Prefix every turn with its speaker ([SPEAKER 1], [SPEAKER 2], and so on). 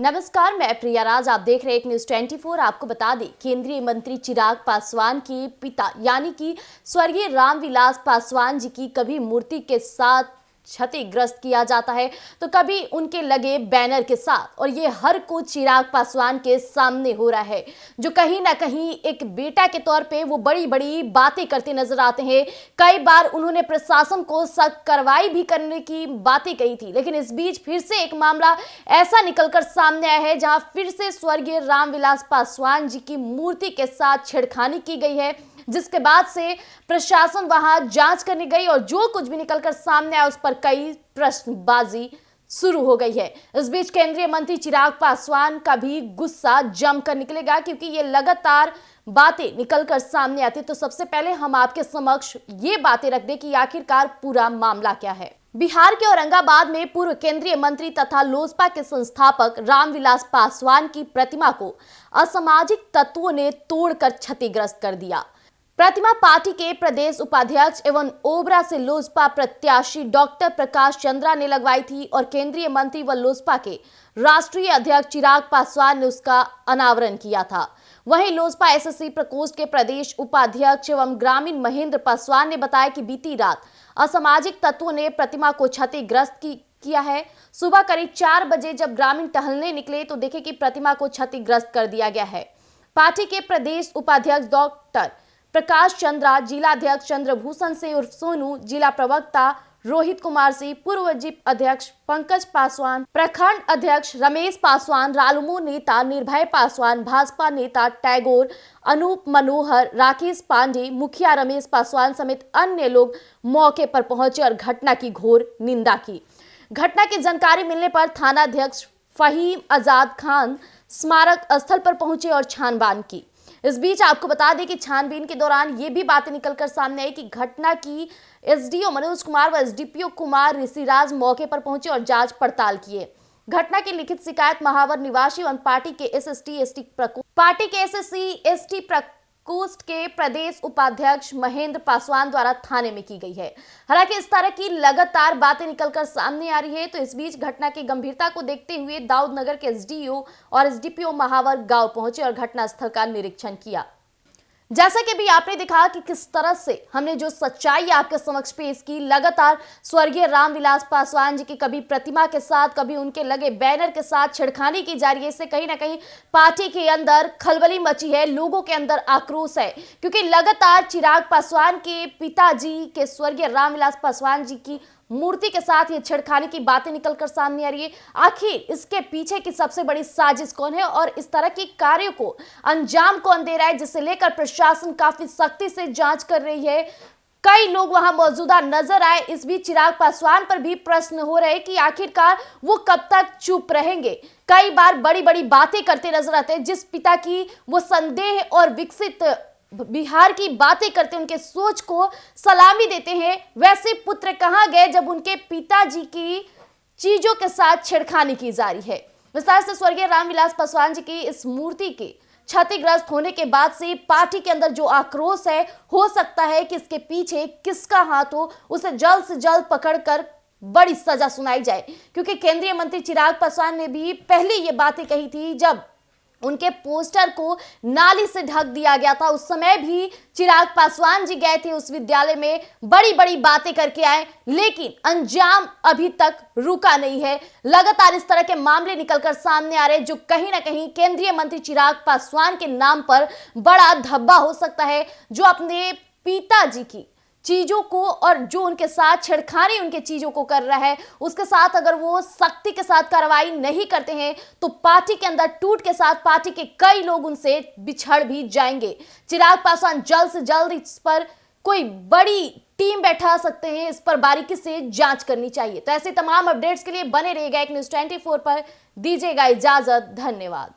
[SPEAKER 1] नमस्कार, मैं प्रिया राज। आप देख रहे हैं एक न्यूज 24। आपको बता दें, केंद्रीय मंत्री चिराग पासवान के पिता यानी कि स्वर्गीय रामविलास पासवान जी की कभी मूर्ति के साथ क्षतिग्रस्त किया जाता है तो कभी उनके लगे बैनर के साथ, और ये हर कुछ चिराग पासवान के सामने हो रहा है, जो कहीं ना कहीं एक बेटा के तौर पे वो बड़ी बड़ी बातें करते नजर आते हैं। कई बार उन्होंने प्रशासन को सख्त कार्रवाई भी करने की बातें कही थी, लेकिन इस बीच फिर से एक मामला ऐसा निकलकर सामने आया है जहां फिर से स्वर्गीय रामविलास पासवान जी की मूर्ति के साथ छेड़खानी की गई है, जिसके बाद से प्रशासन वहां जांच करने गई और जो कुछ भी निकलकर सामने आया उस पर कई प्रश्नबाजी शुरू हो गई है। इस बीच केंद्रीय मंत्री चिराग पासवान का भी गुस्सा जमकर निकलेगा, क्योंकि ये लगातार बातें निकलकर सामने आती। तो सबसे पहले हम आपके समक्ष ये बातें रख दें कि आखिरकार पूरा मामला क्या है। बिहार के औरंगाबाद में पूर्व केंद्रीय मंत्री तथा लोजपा के संस्थापक रामविलास पासवान की प्रतिमा को असामाजिक तत्वों ने तोड़कर क्षतिग्रस्त कर दिया। प्रतिमा पार्टी के प्रदेश उपाध्यक्ष एवं ओबरा से लोजपा प्रत्याशी डॉक्टर प्रकाश चंद्रा ने लगवाई थी और केंद्रीय मंत्री व लोजपा के राष्ट्रीय अध्यक्ष चिराग पासवान ने उसका अनावरण किया था। वहीं लोजपा एसएससी प्रकोष्ठ के प्रदेश उपाध्यक्ष एवं ग्रामीण महेंद्र पासवान ने बताया कि बीती रात असामाजिक तत्वों ने प्रतिमा को क्षतिग्रस्त किया है। सुबह करीब 4 बजे जब ग्रामीण टहलने निकले तो देखे कि प्रतिमा को क्षतिग्रस्त कर दिया गया है। पार्टी के प्रदेश उपाध्यक्ष डॉक्टर प्रकाश चंद्रा, जिलाध्यक्ष चंद्रभूषण सिंह उर्फ सोनू, जिला प्रवक्ता रोहित कुमार सिंह, पूर्व जिप अध्यक्ष पंकज पासवान, प्रखंड अध्यक्ष रमेश पासवान, रालुमो नेता निर्भय पासवान, भाजपा नेता टैगोर, अनूप मनोहर, राकेश पांडे, मुखिया रमेश पासवान समेत अन्य लोग मौके पर पहुंचे और घटना की घोर निंदा की। घटना की जानकारी मिलने पर थानाध्यक्ष फहीम आजाद खान स्मारक स्थल पर पहुंचे और छानबीन की। इस बीच आपको बता दें कि छानबीन के दौरान ये भी बातें निकलकर सामने आई कि घटना की एसडीओ मनोज कुमार व एसडीपीओ कुमार ऋषिराज मौके पर पहुंचे और जांच पड़ताल किए। घटना की लिखित शिकायत महावर निवासी एवं पार्टी के एसएससी एसटी प्रकोष्ठ के प्रदेश उपाध्यक्ष महेंद्र पासवान द्वारा थाने में की गई है। हालांकि इस तरह की लगातार बातें निकलकर सामने आ रही है, तो इस बीच घटना की गंभीरता को देखते हुए दाऊदनगर के एसडीओ और एसडीपीओ महावर गांव पहुंचे और घटनास्थल का निरीक्षण किया। जैसा कि भी आपने देखा कि किस तरह से हमने जो सच्चाई आपके समक्ष पेश की, लगातार स्वर्गीय रामविलास पासवान जी की कभी प्रतिमा के साथ, कभी उनके लगे बैनर के साथ छेड़खानी की जा रही है। इससे कहीं ना कहीं पार्टी के अंदर खलबली मची है, लोगों के अंदर आक्रोश है, क्योंकि लगातार चिराग पासवान के पिताजी के स्वर्गीय रामविलास पासवान जी की मूर्ति के साथ ये छेड़खानी की बातें निकलकर सामने आ रही है। आखिर इसके पीछे की सबसे बड़ी साजिश कौन है और इस तरह के कार्यों को अंजाम कौन दे रहा है, जिसे लेकर प्रशासन काफी सख्ती से जांच कर रही है। कई लोग वहां मौजूदा नजर आए। इस बीच चिराग पासवान पर भी प्रश्न हो रहे हैं कि आखिरकार वो कब तक चुप रहेंगे। कई बार बड़ी बड़ी बातें करते नजर आते हैं। जिस पिता की वो संदेह और विकसित बिहार की बातें करते, उनके सोच को सलामी देते हैं, वैसे पुत्र कहां गए जब उनके पिताजी की चीजों के साथ छेड़खानी की जा रही है। विस्तार से स्वर्गीय रामविलास पासवान जी की इस मूर्ति के क्षतिग्रस्त होने के बाद से पार्टी के अंदर जो आक्रोश है, हो सकता है कि इसके पीछे किसका हाथ हो, उसे जल्द से जल्द पकड़कर बड़ी सजा सुनाई जाए। क्योंकि केंद्रीय मंत्री चिराग पासवान ने भी पहले ये बातें कही थी जब उनके पोस्टर को नाली से ढक दिया गया था। उस समय भी चिराग पासवान जी गए थे उस विद्यालय में, बड़ी बड़ी बातें करके आए, लेकिन अंजाम अभी तक रुका नहीं है। लगातार इस तरह के मामले निकलकर सामने आ रहे हैं, जो कहीं ना कहीं केंद्रीय मंत्री चिराग पासवान के नाम पर बड़ा धब्बा हो सकता है, जो अपने पिताजी की चीजों को और जो उनके साथ छेड़खानी उनके चीजों को कर रहा है, उसके साथ अगर वो सख्ती के साथ कार्रवाई नहीं करते हैं तो पार्टी के अंदर टूट के साथ पार्टी के कई लोग उनसे बिछड़ भी जाएंगे। चिराग पासवान जल्द से जल्द इस पर कोई बड़ी टीम बैठा सकते हैं, इस पर बारीकी से जांच करनी चाहिए। तो ऐसे तमाम अपडेट्स के लिए बने रहिएगा एक न्यूज 24 पर। दीजिएगा इजाजत, धन्यवाद।